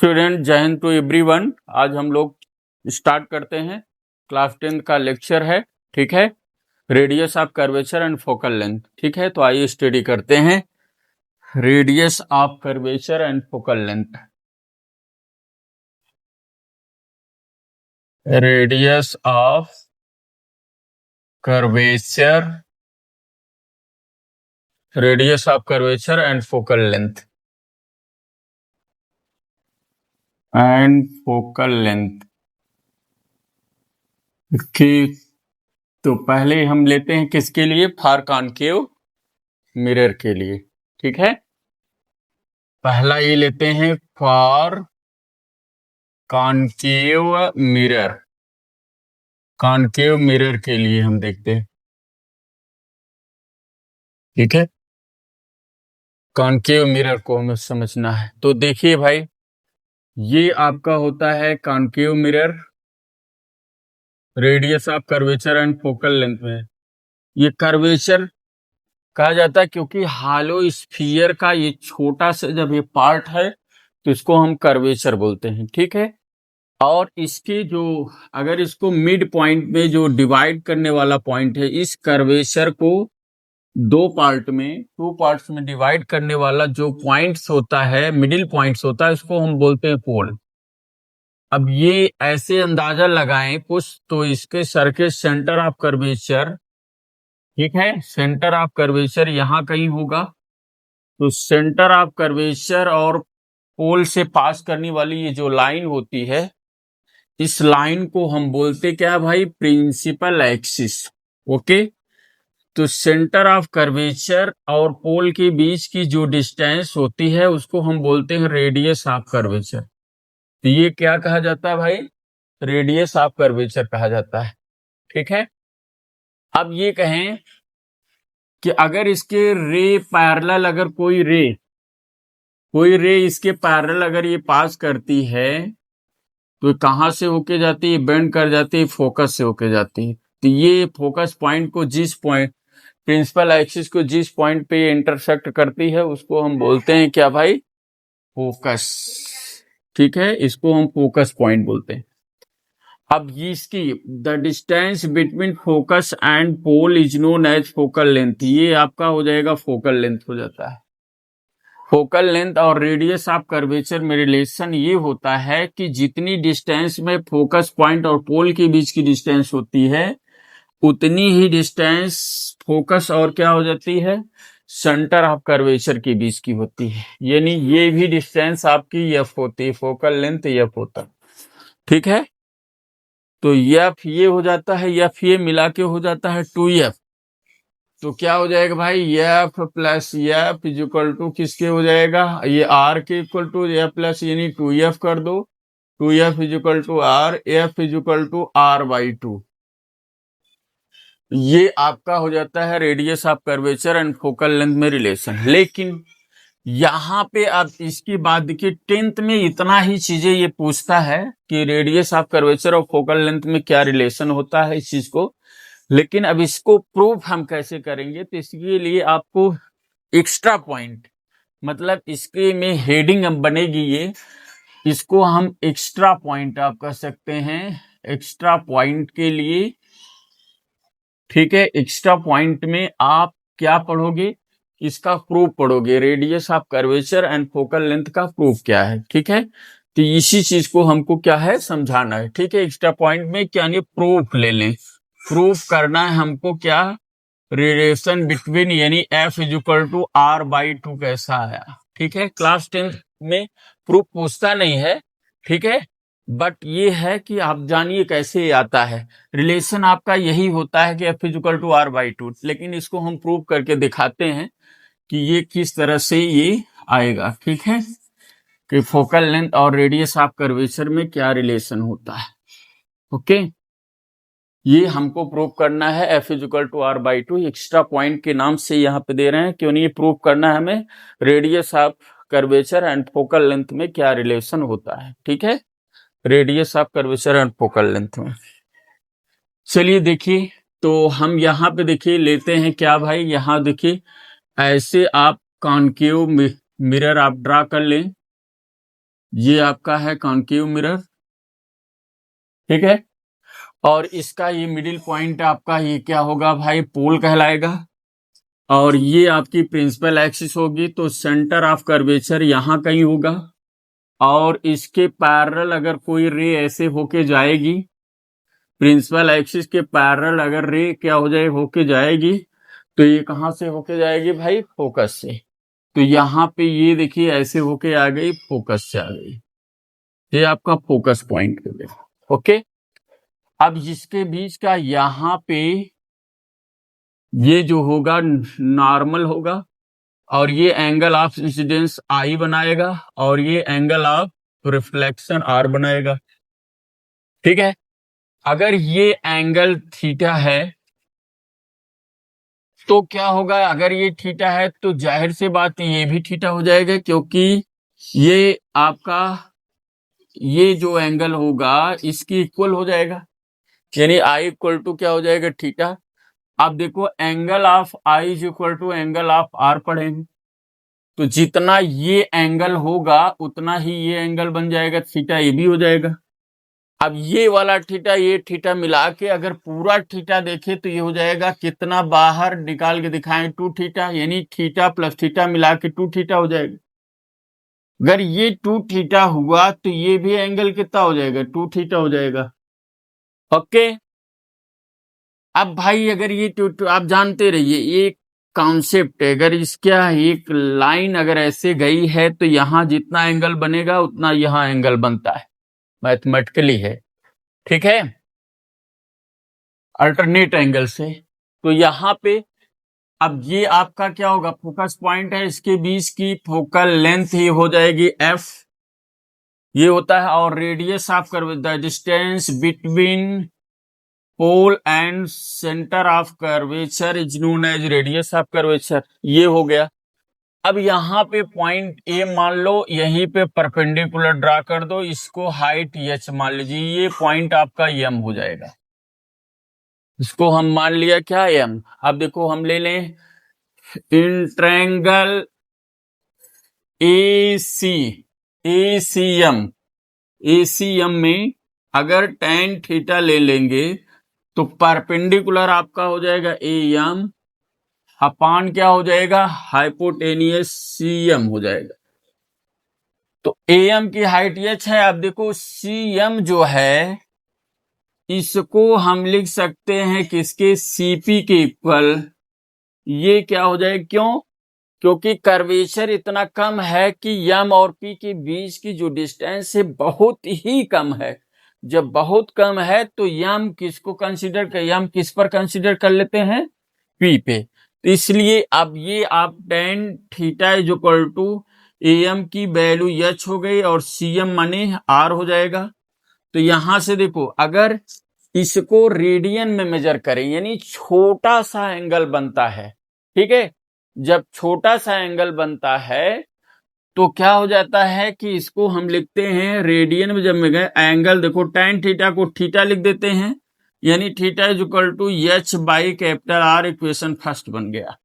Student, जय Hind to everyone. आज हम लोग स्टार्ट करते हैं। क्लास 10 का लेक्चर है, ठीक है। Radius of curvature and focal length, ठीक है। तो आइए स्टडी करते हैं radius of curvature and focal length. Radius of curvature, radius of curvature and focal length की। तो पहले हम लेते हैं किसके लिए, फॉर कॉनकेव मिरर के लिए, ठीक है। पहला ये लेते हैं for concave mirror. Concave mirror के लिए हम देखते हैं, ठीक है। कॉनकेव मिरर को हमें समझना है। तो देखिए भाई, ये आपका होता है concave mirror, radius of curvature and focal length में। ये कर्वेचर कहा जाता है क्योंकि हालो स्फीयर का ये छोटा सा जब ये पार्ट है तो इसको हम कर्वेचर बोलते हैं, ठीक है। और इसके जो, अगर इसको मिड पॉइंट में जो डिवाइड करने वाला पॉइंट है, इस कर्वेचर को दो पार्ट्स में डिवाइड करने वाला जो पॉइंट्स होता है, मिडिल पॉइंट्स होता है, उसको हम बोलते हैं पोल। अब ये ऐसे अंदाजा लगाएं कुछ, तो इसके सर्किल सेंटर ऑफ कर्वेचर, ठीक है, सेंटर ऑफ कर्वेचर यहां कहीं होगा। तो सेंटर ऑफ कर्वेचर और पोल से पास करने वाली ये जो लाइन होती है, इस लाइन को हम बोलते क्या भाई, प्रिंसिपल एक्सिस, ओके। तो सेंटर ऑफ कर्वेचर और पोल के बीच की जो डिस्टेंस होती है उसको हम बोलते हैं रेडियस ऑफ कर्वेचर। तो ये क्या कहा जाता है भाई, रेडियस ऑफ कर्वेचर कहा जाता है, ठीक है। अब ये कहें कि अगर इसके रे पैरेलल, अगर कोई रे इसके पैरेलल अगर ये पास करती है तो कहां से होके जाती है, बेंड कर जाती है, फोकस से होके जाती है। तो ये फोकस पॉइंट को, जिस पॉइंट प्रिंसिपल एक्सिस को जिस पॉइंट पे इंटरसेक्ट करती है उसको हम बोलते हैं क्या भाई, फोकस, ठीक है। इसको हम फोकस पॉइंट बोलते हैं। अब इसकी the distance between focus and pole is known as focal length. ये आपका हो जाएगा फोकल लेंथ हो जाता है। फोकल लेंथ और रेडियस ऑफ कर्वेचर में रिलेशन ये होता है कि जितनी डिस्टेंस में फोकस पॉइंट और पोल के बीच की डिस्टेंस होती है, उतनी ही डिस्टेंस फोकस और क्या हो जाती है, सेंटर ऑफ कर्वेचर के बीच की होती है। यानी ये भी डिस्टेंस आपकी एफ होती है, फोकल लेंथ एफ होता है, ठीक है। तो एफ ये हो जाता है, एफ ये मिला के हो जाता है 2f। तो क्या हो जाएगा भाई, F plus F is equal to किसके हो जाएगा, ये आर के इक्वल टू एफ प्लस, यानी 2f कर दो। 2f is equal to R, F is equal to R by 2। ये आपका हो जाता है radius of curvature and focal length में रिलेशन। लेकिन यहाँ पे आप इसकी बात देखिए, 10th में इतना ही चीजें ये पूछता है कि रेडियस ऑफ कर्वेचर और फोकल लेंथ में क्या रिलेशन होता है इस चीज को। लेकिन अब इसको प्रूफ हम कैसे करेंगे, तो इसके लिए आपको एक्स्ट्रा पॉइंट, मतलब इसके में हेडिंग अब बनेगी ये, इसको हम एक्स्ट्रा पॉइंट आप कह सकते हैं। एक्स्ट्रा पॉइंट के लिए, ठीक है, एक्स्ट्रा पॉइंट में आप क्या पढ़ोगे, इसका प्रूफ पढ़ोगे, radius of curvature and focal length का प्रूफ क्या है, ठीक है। तो इसी चीज को हमको क्या है समझाना है, ठीक है। एक्स्ट्रा पॉइंट में क्या नहीं, प्रूफ ले लें। प्रूफ करना है हमको क्या, रिलेशन बिटवीन, यानी F is equal to R by 2 कैसा आया, ठीक है। क्लास 10 में प्रूफ पूछता नहीं है, ठीक है, बट ये है कि आप जानिए कैसे आता है। रिलेशन आपका यही होता है कि F is equal to R by 2, लेकिन इसको हम प्रूव करके दिखाते हैं कि ये किस तरह से ये आएगा, ठीक है, कि फोकल लेंथ और रेडियस ऑफ कर्वेचर में क्या रिलेशन होता है, ओके। ये हमको प्रूव करना है, F is equal to R by 2। Extra point के नाम से यहाँ पे दे रहे हैं, क्यों नहीं, ये प्रूव करना है हमें radius of curvature and focal length में क्या रिलेशन होता है, ठीक है, radius of curvature and focal length में। चलिए देखिए, तो हम यहाँ पे देखिए लेते हैं क्या भाई, यहाँ देखिए ऐसे आप कॉनकेव मिरर आप ड्रा कर लें, ये आपका है कॉन्केव मिरर, ठीक है। और इसका ये मिडिल पॉइंट आपका ये क्या होगा भाई, पोल कहलाएगा। और ये आपकी प्रिंसिपल एक्सिस होगी, तो सेंटर ऑफ कर्वेचर यहाँ कहीं होगा। और इसके पैरेलल अगर कोई रे ऐसे होके जाएगी, प्रिंसिपल एक्सिस के पैरेलल अगर रे क्या हो जाए, होके जाएगी, तो ये कहां से होके जाएगी भाई, फोकस से। तो यहाँ पे ये देखिए ऐसे होके आ गई, फोकस से आ गई। ये आपका फोकस पॉइंट है, ओके। अब जिसके बीच का यहाँ पे ये जो होगा नॉर्मल होगा, और ये एंगल ऑफ इंसिडेंस आई बनाएगा, और ये एंगल ऑफ रिफ्लेक्शन आर बनाएगा, ठीक है। अगर ये एंगल थीटा है तो क्या होगा, अगर ये थीटा है तो जाहिर सी बात ये भी थीटा हो जाएगा, क्योंकि ये आपका ये जो एंगल होगा इसकी इक्वल हो जाएगा, यानी आई इक्वल टू क्या हो जाएगा, थीटा। आप देखो angle of I is equal to angle of R पढ़ेंगे, तो जितना ये एंगल होगा उतना ही ये एंगल बन जाएगा, थीटा ये भी हो जाएगा। अब ये वाला थीटा ये थीटा मिला के अगर पूरा थीटा देखे तो ये हो जाएगा कितना, बाहर निकाल के दिखाएं 2 थीटा, यानी थीटा प्लस थीटा मिला के 2 थीटा हो जाएगा। अगर ये 2 थीटा हुआ तो ये भी एंगल कितना हो जाएगा, 2 थीटा हो जाएगा, ओके। अब भाई अगर ये आप जानते रहिए ये कॉन्सेप्ट, अगर इसका एक लाइन अगर ऐसे गई है तो यहां जितना एंगल बनेगा उतना यहां एंगल बनता है, मैथमेटिकली है, ठीक है, अल्टरनेट एंगल से। तो यहाँ पे अब ये आपका क्या होगा, फोकस पॉइंट है, इसके बीच की फोकल लेंथ ही हो जाएगी एफ, ये होता है। और radius of curve, the distance between pole and centre of curvature is known as radius of curvature, ये हो गया। अब यहाँ पे पॉइंट ए मान लो, यहीं पे परपेंडिकुलर ड्रा कर दो, इसको हाइट एच मान लीजिए, ये पॉइंट आपका एम हो जाएगा, इसको हम मान लिया क्या, एम। अब देखो हम ले लें in triangle A C, ACM में अगर tan थीटा ले लेंगे तो परपेंडिकुलर आपका हो जाएगा एम, अपान क्या हो जाएगा, हाइपोटेनियस सीएम हो जाएगा। तो एम की हाइट एच है। अब देखो सीएम जो है इसको हम लिख सकते हैं किसके, सीपी के इक्वल। ये क्या हो जाएगा, क्यों, क्योंकि कर्वेचर इतना कम है कि यम और पी के बीच की जो डिस्टेंस है बहुत ही कम है। जब बहुत कम है तो यम किसको कंसीडर कर, यम किस पर कंसीडर कर लेते हैं, पी पे। तो इसलिए अब ये आप tan theta is equal to M की वैल्यू एच हो गई और सीएम माने आर हो जाएगा। तो यहां से देखो अगर इसको रेडियन में मेजर करें, यानी छोटा सा एंगल बनता है, ठीक है। जब छोटा सा एंगल बनता है तो क्या हो जाता है कि इसको हम लिखते हैं रेडियन में, जब में गए एंगल, देखो tan थीटा को थीटा लिख देते हैं, यानी theta is equal to H by capital R, equation first बन गया,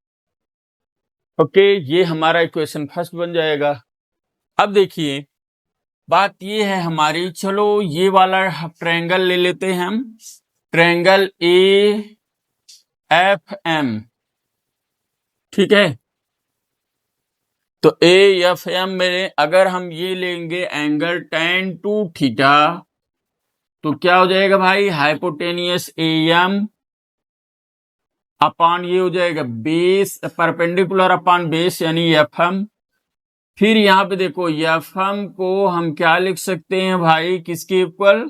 ओके। ये हमारा इक्वेशन फर्स्ट बन जाएगा। अब देखिए बात ये है हमारी, चलो ये वाला ट्रायंगल ले लेते हैं हम, ट्रायंगल ए एफ एम, ठीक है। तो ए एफ एम में अगर हम ये लेंगे एंगल tan 2 थीटा तो क्या हो जाएगा भाई, हाइपोटेनियस ए एम अपान ये हो जाएगा बेस, परपेंडिकुलर अपान बेस, यानी एफ एम। फिर यहाँ पे देखो एफ एम को हम क्या लिख सकते हैं भाई, किसके इक्वल,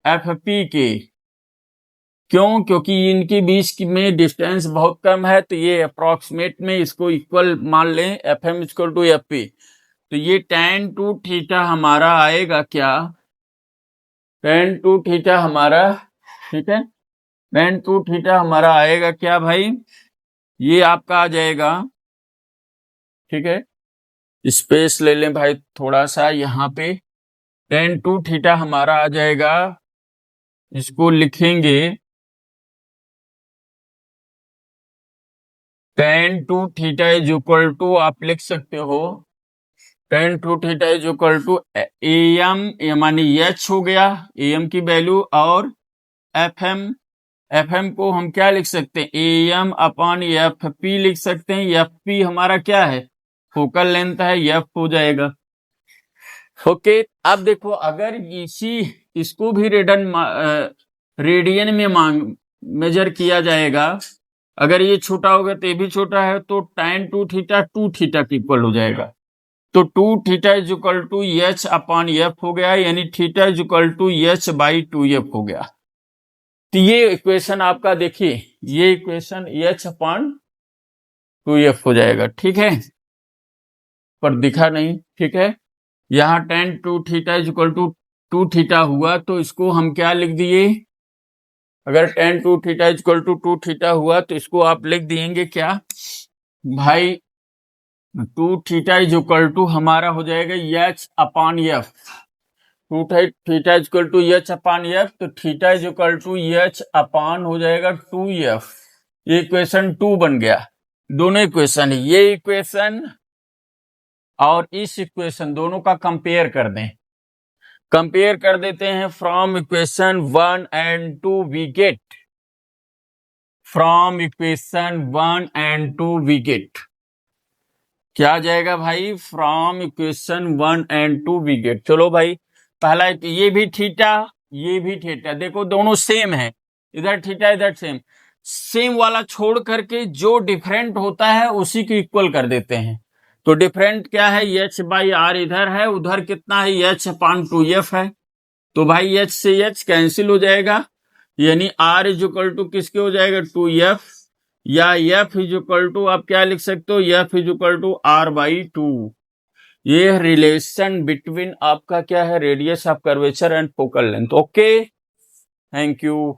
एफ पी के। क्यों, क्योंकि इनके बीच में डिस्टेंस बहुत कम है, तो ये अप्रोक्सीमेट में इसको इक्वल मान लें, F M equal to F P. तो ये tan 2 थीटा हमारा आएगा क्या, tan 2 थीटा हमारा, ठीक है, tan 2 थीटा हमारा आएगा क्या भाई, ये आपका आ जाएगा, ठीक है। स्पेस ले लें भाई थोड़ा सा यहाँ पे, tan 2 थीटा हमारा आ जाएगा, इसको लिखेंगे tan 2 theta is equal to, आप लिख सकते हो tan 2 theta is equal to AM मानी H हो गया, AM की वैल्यू, और FM को हम क्या लिख सकते हैं, AM अपॉन FP लिख सकते हैं। FP हमारा क्या है, फोकल लेंथ है, F हो जाएगा। ओके, अब देखो अगर इसको भी रेडियन में मेजर किया जाएगा, अगर ये छोटा होगा तो ये भी छोटा है, तो tan 2 थीटा 2 थीटा के इक्वल हो जाएगा। तो 2 theta is equal to H upon F हो गया, यानी theta is equal to H by 2F हो गया। तो ये इक्वेशन आपका देखिए, ये इक्वेशन H अपॉन 2F हो जाएगा, ठीक है, पर दिखा नहीं, ठीक है। यहाँ tan 2 theta is equal to 2 theta हुआ, तो इसको हम क्या लिख दिए, अगर tan 2 theta is equal to 2 theta हुआ तो इसको आप लिख दिएंगे क्या भाई, 2 थीटा इज इक्वल टू हमारा हो जाएगा H upon F। 2 theta is equal to H upon F, तो theta is equal to H upon हो जाएगा 2F। ये इक्वेशन 2 बन गया। दोनों इक्वेशन, ये इक्वेशन और इस इक्वेशन दोनों का कंपेयर कर दें, कंपेयर कर देते हैं। From equation 1 and 2 we get, from equation 1 and 2 we get, क्या आ जाएगा भाई, from equation 1 and 2 we get. चलो भाई, पहला ये भी थीटा, ये भी थीटा, देखो दोनों सेम है, इधर थीटा इधर सेम, सेम वाला छोड़ करके जो डिफरेंट होता है उसी को इक्वल कर देते हैं। तो डिफरेंट क्या है, H बाई R इधर है, उधर कितना है, H अपॉन 2F है। तो भाई H से H कैंसिल हो जाएगा, यानी R इज इक्वल टू किसके हो जाएगा, 2F, या F इज इक्वल टू आप क्या लिख सकते हो, F is equal to R by 2। ये रिलेशन बिटवीन आपका क्या है, radius of curvature and focal length. Okay, thank you.